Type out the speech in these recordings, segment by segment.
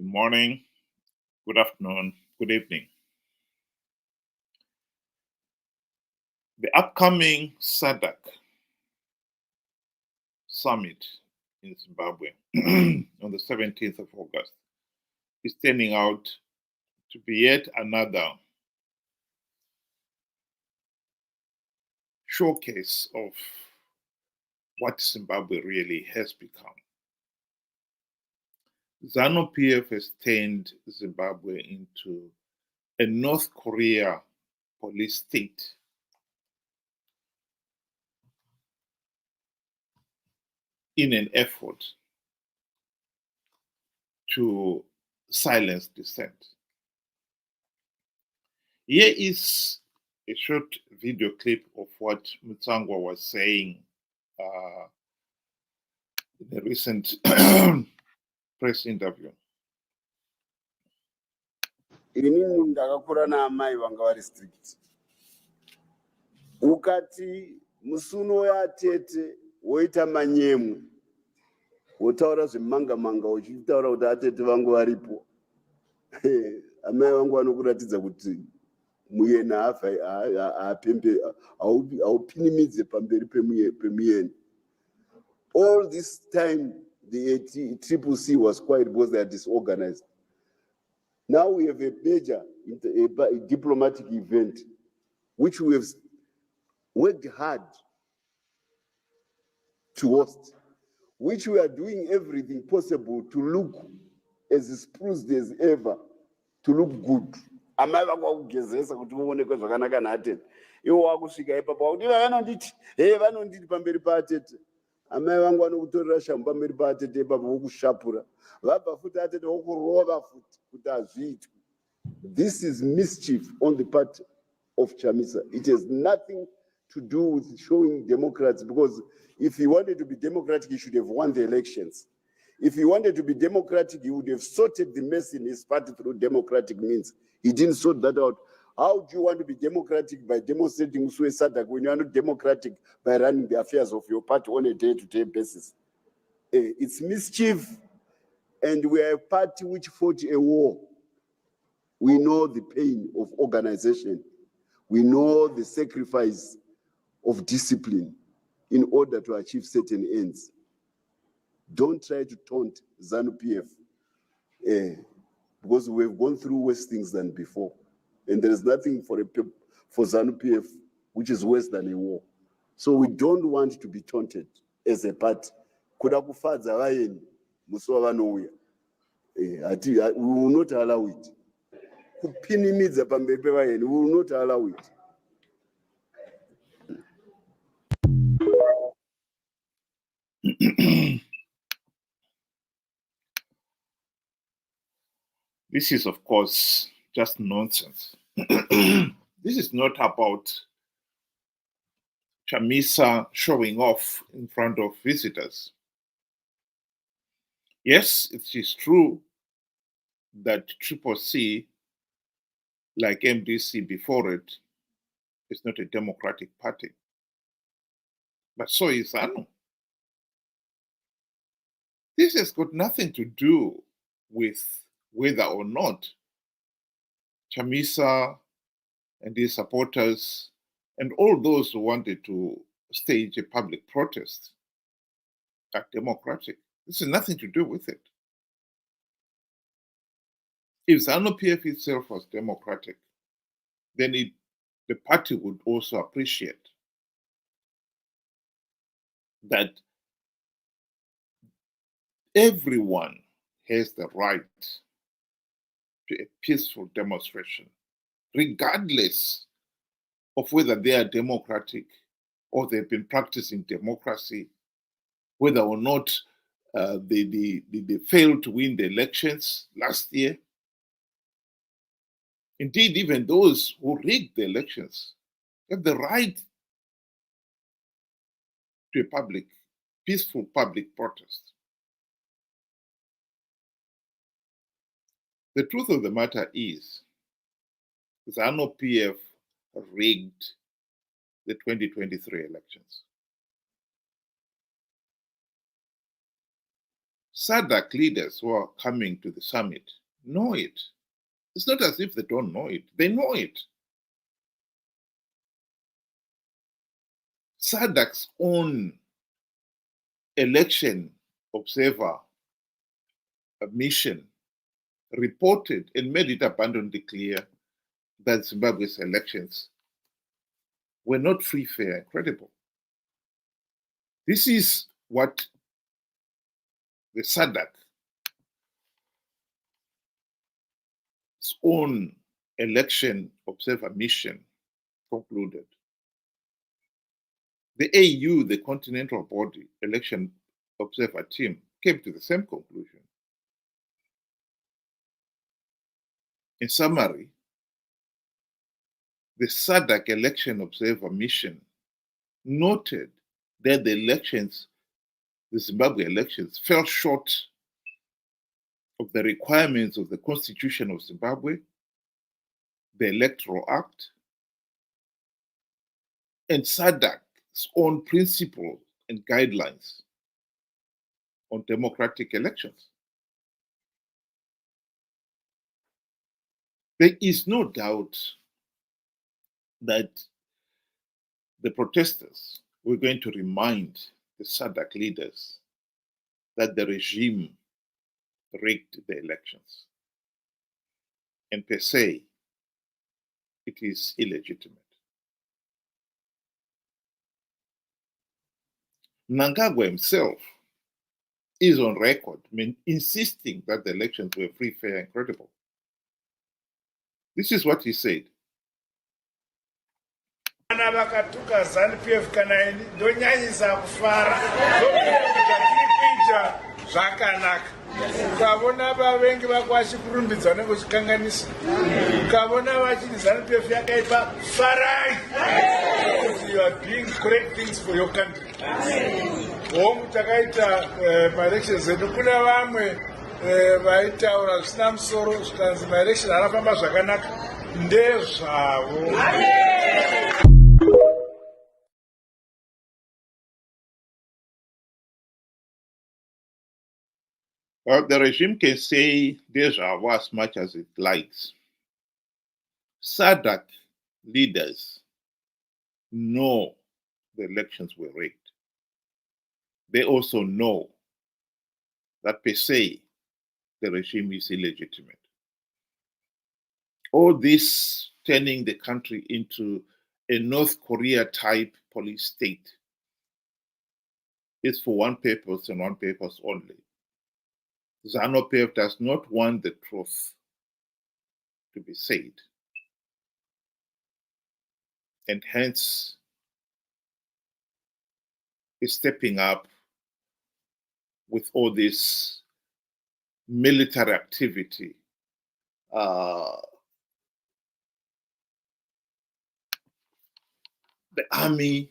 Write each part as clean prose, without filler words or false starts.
Good morning, good afternoon, good evening. The upcoming SADC Summit in Zimbabwe on the 17th of August is turning out to be yet another showcase of what Zimbabwe really has become. Zanu PF has turned Zimbabwe into a North Korea police state. In an effort to silence dissent. Here is a short video clip of what Mutsvangwa was saying in a recent press interview. Inini ndakakura naamai vanga vari strict. Ukati musuno yatete woita manyemu wotaura zvemanga-manga uchitaura kuti atete vangu varipo. Amai vangu vanokuratidza kuti muyena haupinimidze pamberi pemuyeni. All this time the SADC was quiet because they are disorganized. Now we have a major a diplomatic event which we have worked hard to host, which we are doing everything possible to look as spruced as ever, to look good. Amai vakugezesa kuti muonekwe zvakanaka naatete. Iwo wakusvika ipapo wakuti vanonditi, vanonditi pamberi paatete. Amai vangu vanokutorera shamhu pamberi paatete ipapo vokushapura. Vabva futi atete vokurova futi kuti hazviitwi. This is mischief on the part of Chamisa. It has nothing to do with showing democrats, because if he wanted to be democratic, he should have won the elections. If he wanted to be democratic, he would have sorted the mess in his party through democratic means. He didn't sort that out. How do you want to be democratic by demonstrating SADC when you are not democratic by running the affairs of your party on a day-to-day basis? It's mischief, and we are a party which fought a war. We know the pain of organization. We know the sacrifice of discipline in order to achieve certain ends. Don't try to taunt Zanu PF, because we've gone through worse things than before. And there is nothing for Zanu PF which is worse than a war. So we don't want to be taunted as a party. Kuda kufadza vaeni musi wavanouya. We will not allow it. Kupinimidza pamberi pevaeni, we will not allow it. This is, of course, just nonsense. This is not about Chamisa showing off in front of visitors. Yes, it is true that CCC, like MDC before it, is not a democratic party. But so is ZANU. This has got nothing to do with whether or not Chamisa and his supporters and all those who wanted to stage a public protest are democratic. This has nothing to do with it. If Zanu PF itself was democratic, then the party would also appreciate that everyone has the right to a peaceful demonstration, regardless of whether they are democratic or they've been practicing democracy, whether or not they failed to win the elections last year. Indeed, even those who rigged the elections have the right to a peaceful public protest. The truth of the matter is, Zanu PF rigged the 2023 elections. SADC leaders who are coming to the summit know it. It's not as if they don't know it. They know it. SADC's own election observer mission reported and made it abundantly clear that Zimbabwe's elections were not free, fair, and credible. This is what the SADC's own election observer mission concluded. The AU, the continental body election observer team, came to the same conclusion. In summary, the SADC election observer mission noted that the Zimbabwe elections fell short of the requirements of the Constitution of Zimbabwe, the Electoral Act, and SADC's own principles and guidelines on democratic elections. There is no doubt that the protesters were going to remind the SADC leaders that the regime rigged the elections. And per se, it is illegitimate. Mnangagwa himself is on record insisting that the elections were free, fair, and credible. This is what he said. Vana vakatuka Zanu PF kana ini ndonyanyisa kufara kuita zvakanaka. Ukavona vavengi vako vachikurumbidza nekuchikanganisa, ukavona vachiti Zanu PF yakaipa, farai, because you are doing correct things for your country. Hongu takaita maelections edu, kuna vamwe vaitaura zvisina musoro zvikanzi maelections arafamba zvakanaka, ndezvavo. The regime can say deja vu as much as it likes. SADC leaders know the elections were rigged. They also know that per se the regime is illegitimate. All this turning the country into a North Korea type police state is for one purpose and one purpose only. Zanu PF does not want the truth to be said, and hence is stepping up with all this military activity, the army,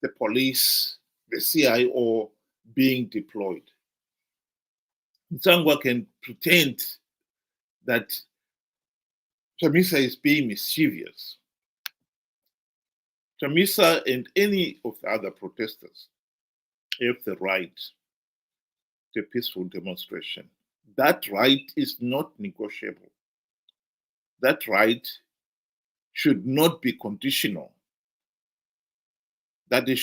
the police, the CIO being deployed. Mutsvangwa can pretend that Chamisa is being mischievous. Chamisa and any of the other protesters have the right to a peaceful demonstration. That right is not negotiable. That right should not be conditional. That you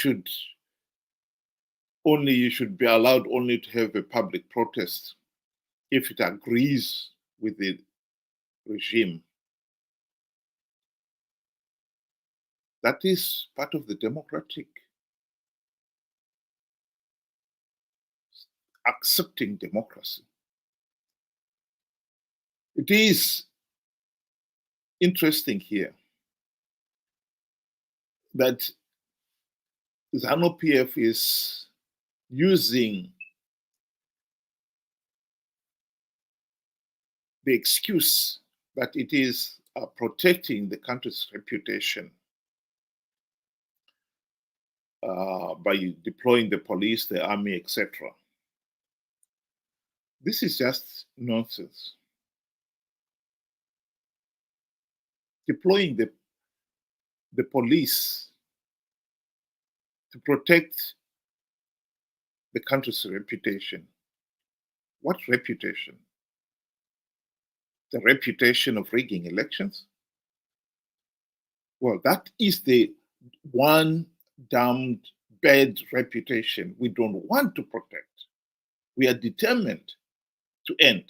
should be allowed only to have a public protest if it agrees with the regime. That is part of the democratic accepting democracy. It is interesting here that Zanu PF is using the excuse that it is protecting the country's reputation by deploying the police, the army, etc. This is just nonsense. Deploying the police to protect the country's reputation What reputation? The reputation of rigging elections? Well, that is the one damned bad reputation we don't want to protect. We are determined to end.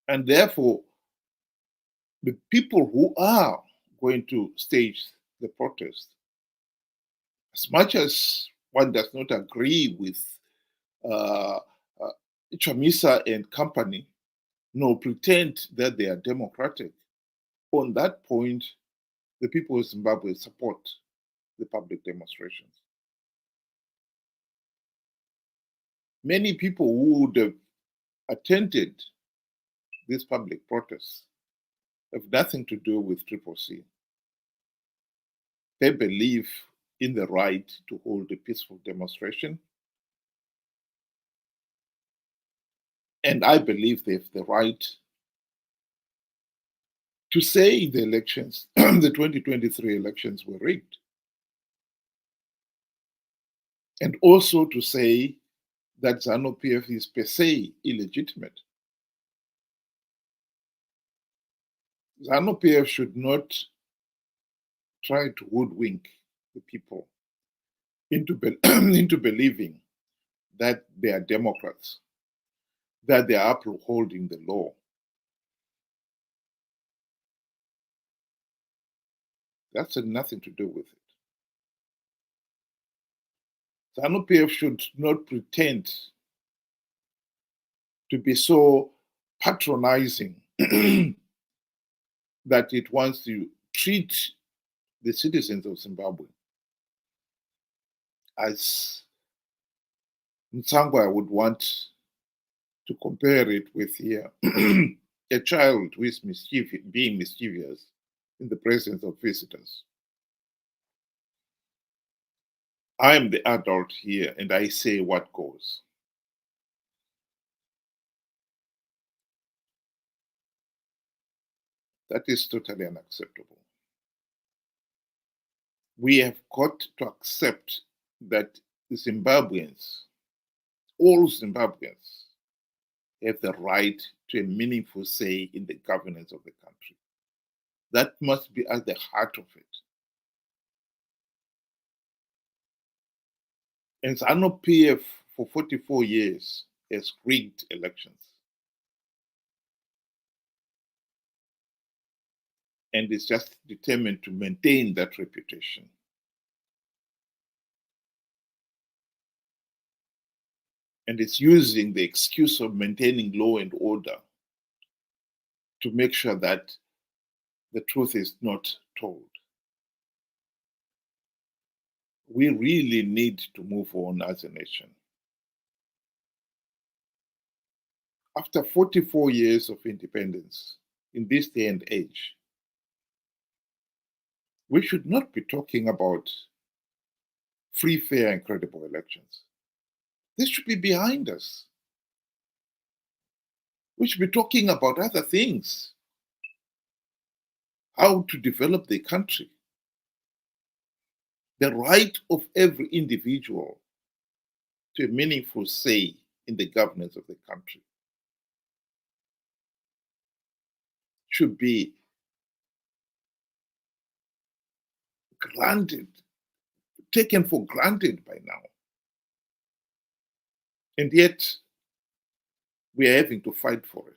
And therefore, the people who are going to stage the protest, as much as one does not agree with Chamisa and company, nor pretend that they are democratic, on that point, the people of Zimbabwe support the public demonstrations. Many people who would have attended these public protests have nothing to do with Triple C. They believe in the right to hold a peaceful demonstration. And I believe they have the right to say the elections, the 2023 elections were rigged. And also to say that Zanu PF is per se illegitimate. Zanu PF should not try to hoodwink the people into believing that they are Democrats, that they are upholding the law. That's nothing to do with it. Zanu PF should not pretend to be so patronizing that it wants to treat the citizens of Zimbabwe as Mutsvangwa would want to compare it with here, a child who is being mischievous in the presence of visitors. I am the adult here and I say what goes. That is totally unacceptable. We have got to accept that the Zimbabweans, all Zimbabweans, have the right to a meaningful say in the governance of the country. That must be at the heart of it. And Zanu PF for 44 years has rigged elections. And is just determined to maintain that reputation. And it's using the excuse of maintaining law and order to make sure that the truth is not told. We really need to move on as a nation. After 44 years of independence, in this day and age, we should not be talking about free, fair, and credible elections. This should be behind us. We should be talking about other things. How to develop the country. The right of every individual to a meaningful say in the governance of the country should be granted, taken for granted by now. And yet, we are having to fight for it.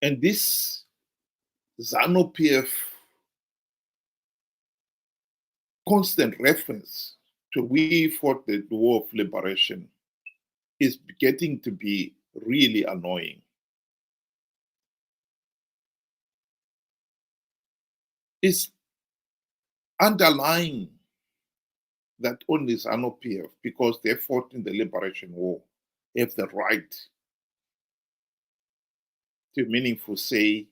And this Zanu PF constant reference to we fought the war of liberation is getting to be really annoying. It's underlying that only Zanu PF, because they fought in the liberation war, have the right to a meaningful say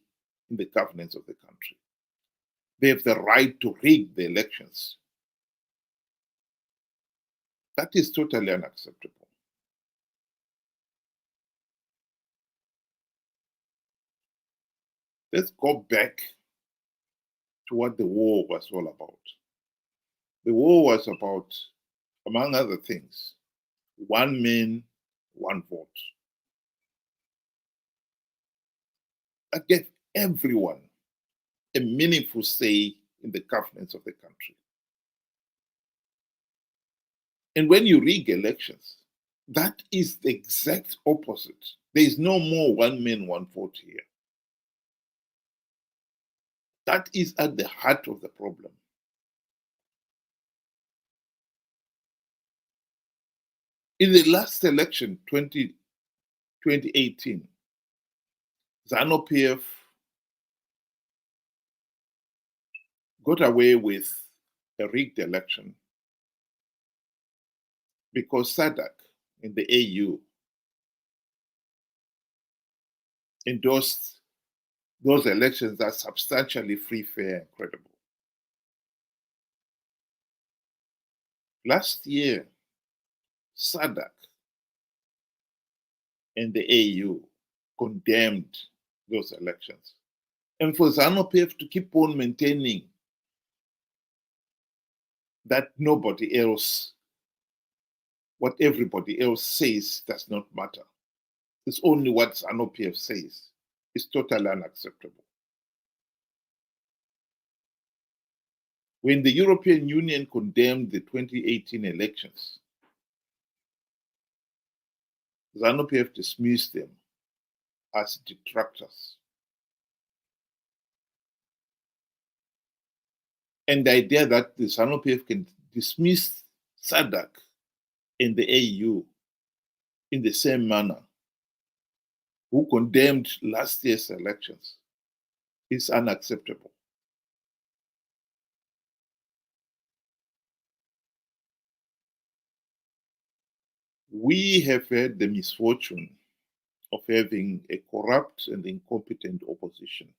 in the governance of the country. They have the right to rig the elections. That is totally unacceptable. Let's go back to what the war was all about. The war was about, among other things, one man, one vote. That gave everyone a meaningful say in the governance of the country. And when you rig elections, that is the exact opposite. There is no more one man, one vote here. That is at the heart of the problem. In the last election, 2018, Zanu PF got away with a rigged election because SADC in the AU endorsed those elections as substantially free, fair, and credible. Last year, SADC and the AU condemned those elections. And for Zanu PF to keep on maintaining that nobody else, what everybody else says does not matter. It's only what Zanu PF says. It's totally unacceptable. When the European Union condemned the 2018 elections, Zanu PF dismissed them as detractors. And the idea that the Zanu PF can dismiss SADC and the AU in the same manner, who condemned last year's elections, is unacceptable. We have had the misfortune of having a corrupt and incompetent opposition.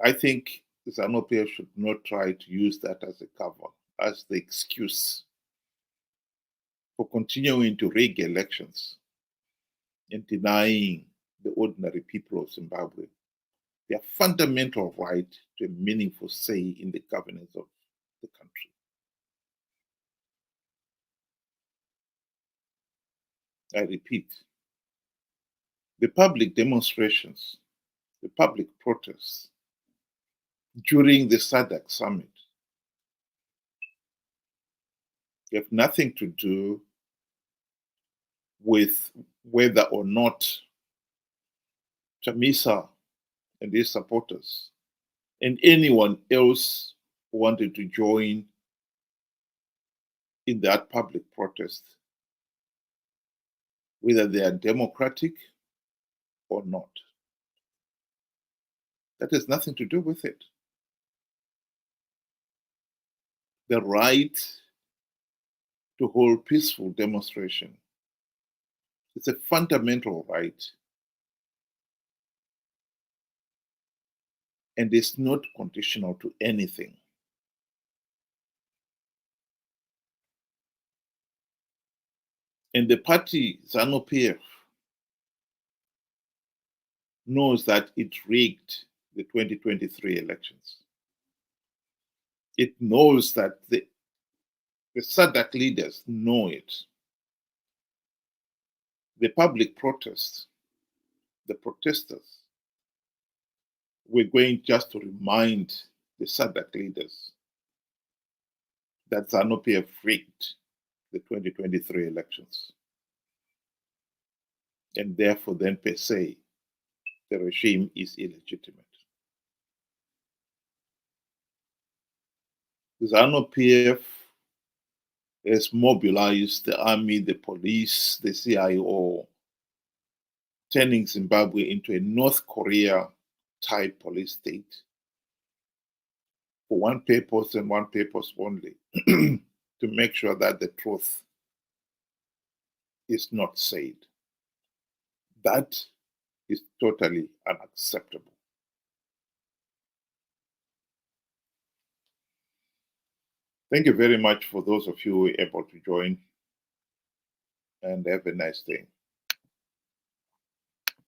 I think Zanu PF should not try to use that as a cover, as the excuse for continuing to rig elections and denying the ordinary people of Zimbabwe their fundamental right to a meaningful say in the governance of the country. I repeat, the public demonstrations, the public protests during the SADC Summit have nothing to do with whether or not Chamisa and his supporters and anyone else who wanted to join in that public protest, whether they are democratic or not. That has nothing to do with it. The right to hold peaceful demonstration is a fundamental right, and it's not conditional to anything. And the party, Zanu PF, knows that it rigged the 2023 elections. It knows that the SADC leaders know it. The public protests, the protesters, were going just to remind the SADC leaders that Zanu PF rigged the 2023 elections. And therefore, then per se, the regime is illegitimate. Zanu PF has mobilized the army, the police, the CIO, turning Zimbabwe into a North Korea-type police state for one purpose and one purpose only, to make sure that the truth is not said. That is totally unacceptable. Thank you very much for those of you who were able to join, and have a nice day.